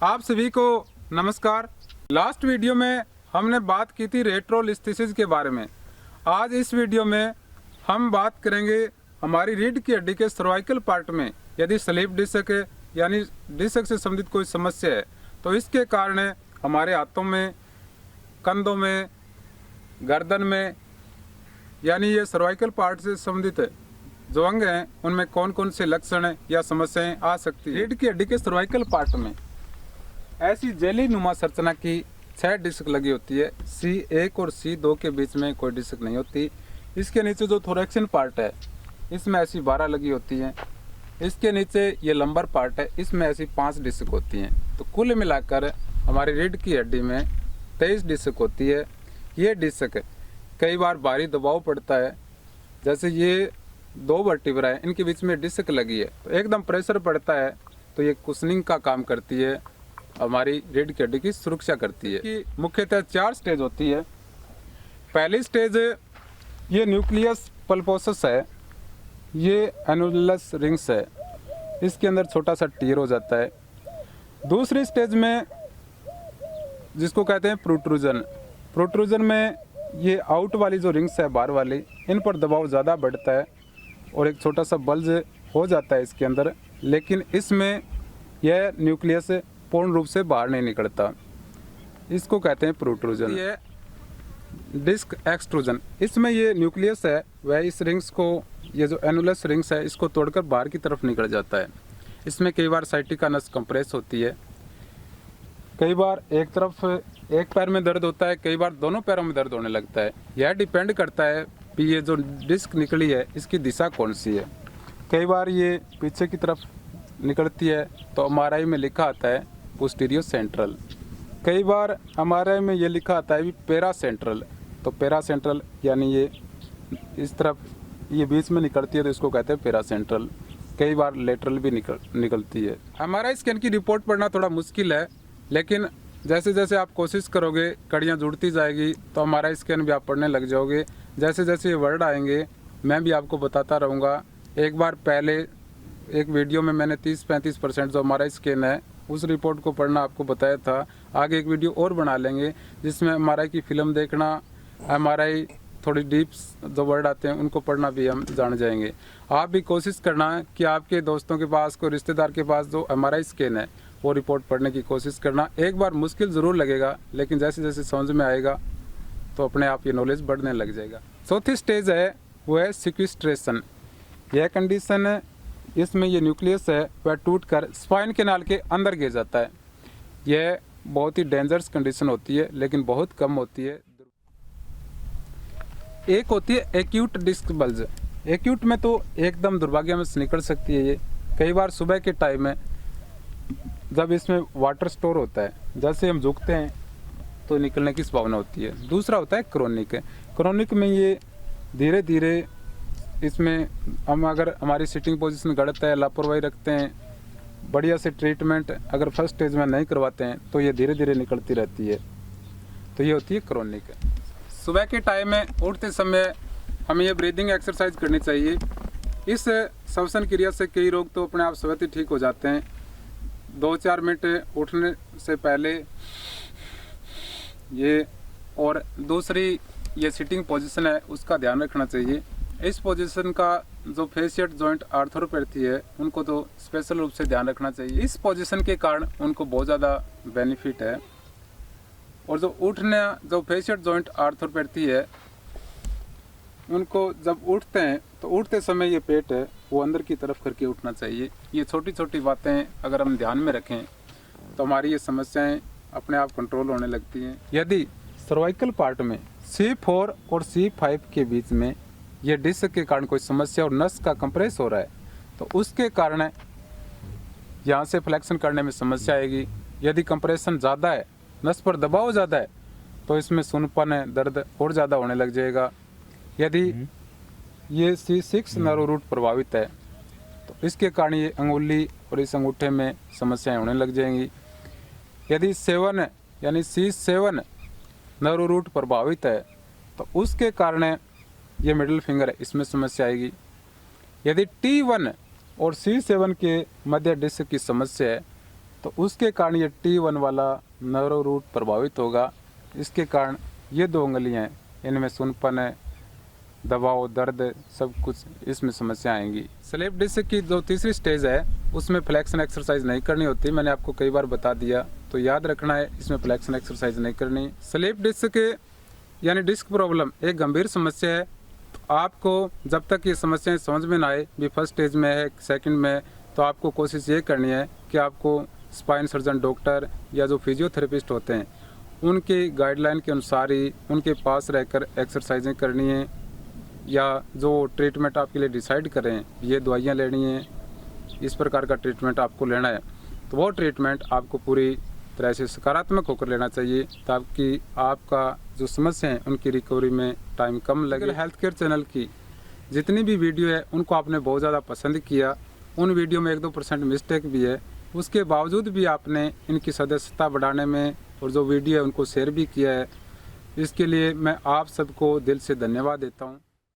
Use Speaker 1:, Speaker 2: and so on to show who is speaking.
Speaker 1: आप सभी को नमस्कार। लास्ट वीडियो में हमने बात की थी रेट्रोलिस्थेसिस के बारे में। आज इस वीडियो में हम बात करेंगे हमारी रीढ़ की हड्डी के सर्वाइकल पार्ट में यदि स्लिप डिस्क यानी डिस्क से संबंधित कोई समस्या है तो इसके कारण हमारे हाथों में, कंधों में, गर्दन में यानी ये सर्वाइकल पार्ट से संबंधित जो अंग हैं उनमें कौन कौन से लक्षण या समस्याएं आ सकती है। रीढ़ की हड्डी के सर्वाइकल पार्ट में ऐसी जेली नुमा संरचना की 6 डिस्क लगी होती है। C1 और C2 के बीच में कोई डिस्क नहीं होती। इसके नीचे जो थोरैक्सिन पार्ट है इसमें ऐसी 12 लगी होती हैं। इसके नीचे ये लंबर पार्ट है, इसमें ऐसी 5 डिस्क होती हैं। तो कुल मिलाकर हमारी रीढ़ की हड्डी में 23 डिस्क होती है। ये डिस्क कई बार भारी दबाव पड़ता है, जैसे ये 2 वर्टिब्रा है, इनके बीच में डिस्क लगी है तो एकदम प्रेशर पड़ता है तो ये कुशनिंग का काम करती है, हमारी रीढ़ की हड्डी की सुरक्षा करती है। कि मुख्यतः 4 स्टेज होती है। पहली स्टेज ये न्यूक्लियस पल्पोसस है, ये एनुलस रिंग्स है, इसके अंदर छोटा सा टीयर हो जाता है। दूसरी स्टेज में जिसको कहते हैं प्रोट्रूजन में ये आउट वाली जो रिंग्स है बाहर वाली, इन पर दबाव ज़्यादा बढ़ता है और एक छोटा सा बल्ज हो जाता है इसके अंदर, लेकिन इसमें यह न्यूक्लियस पूर्ण रूप से बाहर नहीं निकलता, इसको कहते हैं प्रोट्रूजन। ये डिस्क एक्सट्रूजन, इसमें ये न्यूक्लियस है वह इस रिंग्स को, ये जो एनुलस रिंग्स है इसको तोड़कर बाहर की तरफ निकल जाता है। इसमें कई बार साइटिका नस कंप्रेस होती है, कई बार एक तरफ एक पैर में दर्द होता है, कई बार दोनों पैरों में दर्द होने लगता है। यह डिपेंड करता है कि ये जो डिस्क निकली है इसकी दिशा कौन सी है। कई बार ये पीछे की तरफ निकलती है तो MRI में लिखा आता है पोस्टीरियर सेंट्रल, कई बार MRI में ये लिखा आता है पेरा सेंट्रल। तो पेरा सेंट्रल यानी ये इस तरफ ये बीच में निकलती है तो इसको कहते हैं पेरा सेंट्रल। कई बार लेटरल भी निकलती है। MRI स्कैन की रिपोर्ट पढ़ना थोड़ा मुश्किल है, लेकिन जैसे जैसे आप कोशिश करोगे कड़ियाँ जुड़ती जाएगी तो MRI स्कैन भी आप पढ़ने लग जाओगे। जैसे जैसे ये वर्ड आएंगे मैं भी आपको बताता रहूँगा। एक बार पहले एक वीडियो में मैंने 30-35% जो MRI स्कैन है उस रिपोर्ट को पढ़ना आपको बताया था। आगे एक वीडियो और बना लेंगे जिसमें MRI की फिल्म देखना, MRI थोड़ी डीप जो वर्ड आते हैं उनको पढ़ना भी हम जान जाएंगे। आप भी कोशिश करना कि आपके दोस्तों के पास, कोई रिश्तेदार के पास जो MRI स्कैन है वो रिपोर्ट पढ़ने की कोशिश करना। एक बार मुश्किल ज़रूर लगेगा, लेकिन जैसे जैसे समझ में आएगा तो अपने आप ये नॉलेज बढ़ने लग जाएगा। चौथी स्टेज है वो है सिक्विस्ट्रेशन। यह कंडीशन है, इसमें ये न्यूक्लियस है वह टूटकर स्पाइन कैनाल के अंदर गिर जाता है। यह बहुत ही डेंजरस कंडीशन होती है, लेकिन बहुत कम होती है। एक होती है एक्यूट डिस्क बल्ज। एक्यूट में तो एकदम दुर्भाग्य में से निकल सकती है ये। कई बार सुबह के टाइम में जब इसमें वाटर स्टोर होता है, जैसे हम झुकते हैं तो निकलने की संभावना होती है। दूसरा होता है क्रोनिक में ये धीरे धीरे, इसमें हम अगर हमारी सिटिंग पोजीशन गलत है, लापरवाही रखते हैं, बढ़िया से ट्रीटमेंट अगर फर्स्ट स्टेज में नहीं करवाते हैं तो ये धीरे धीरे निकलती रहती है। तो ये होती है क्रोनिक। सुबह के टाइम में उठते समय हमें ये ब्रीदिंग एक्सरसाइज करनी चाहिए। इस श्वसन क्रिया से कई रोग तो अपने आप स्वतः ही ठीक हो जाते हैं। 2-4 मिनट उठने से पहले ये, और दूसरी ये सिटिंग पोजीशन है उसका ध्यान रखना चाहिए। इस पोजीशन का जो फेशियल जॉइंट आर्थोपैथी है उनको तो स्पेशल रूप से ध्यान रखना चाहिए। इस पोजीशन के कारण उनको बहुत ज़्यादा बेनिफिट है। और जो उठने, जो फेशियल जॉइंट आर्थोपैथी है उनको जब उठते हैं तो उठते समय ये पेट है वो अंदर की तरफ करके उठना चाहिए। ये छोटी छोटी बातें अगर हम ध्यान में रखें तो हमारी ये समस्याएं अपने आप कंट्रोल होने लगती हैं। यदि सर्वाइकल पार्ट में C4 और C5 के बीच में ये डिस्क के कारण कोई समस्या और नस का कंप्रेस हो रहा है तो उसके कारण यहाँ से फ्लेक्शन करने में समस्या आएगी। यदि कंप्रेशन ज़्यादा है, नस पर दबाव ज़्यादा है तो इसमें सुनपन है, दर्द और ज़्यादा होने लग जाएगा। यदि ये C6 नर्व रूट प्रभावित है तो इसके कारण ये अंगुली और इस अंगूठे में समस्याएं होने लग जाएंगी। यदि 7 यानी C7 नर्व रूट प्रभावित है तो उसके कारण ये मिडिल फिंगर है, इसमें समस्या आएगी। यदि T1 और C7 के मध्य डिस्क की समस्या है तो तो उसके कारण ये T1 वाला नर्व रूट प्रभावित होगा। इसके कारण ये 2 उंगलियाँ इनमें सुनपन है, दबाव, दर्द, सब कुछ इसमें समस्या आएंगी। स्लिप डिस्क की जो तीसरी स्टेज है उसमें फ्लेक्शन एक्सरसाइज नहीं करनी होती, मैंने आपको कई बार बता दिया, तो याद रखना है इसमें फ्लेक्शन एक्सरसाइज नहीं करनी। स्लिप डिस्क के यानी डिस्क प्रॉब्लम एक गंभीर समस्या है। तो आपको जब तक ये समस्याएं समझ में ना आए, भी फर्स्ट स्टेज में है, सेकंड में, तो आपको कोशिश ये करनी है कि आपको स्पाइन सर्जन डॉक्टर या जो फिजियोथेरेपिस्ट होते हैं उनके गाइडलाइन के अनुसार ही उनके पास रहकर एक्सरसाइजें करनी है, या जो ट्रीटमेंट आपके लिए डिसाइड करें, ये दवाइयाँ लेनी हैं, इस प्रकार का ट्रीटमेंट आपको लेना है, तो वो ट्रीटमेंट आपको पूरी तरह से सकारात्मक होकर लेना चाहिए, ताकि आपका जो समस्या है उनकी रिकवरी में टाइम कम लगे। हेल्थ केयर चैनल की जितनी भी वीडियो है उनको आपने बहुत ज़्यादा पसंद किया, उन वीडियो में 1-2% मिस्टेक भी है, उसके बावजूद भी आपने इनकी सदस्यता बढ़ाने में और जो वीडियो है उनको शेयर भी किया है, इसके लिए मैं आप सबको दिल से धन्यवाद देता हूँ।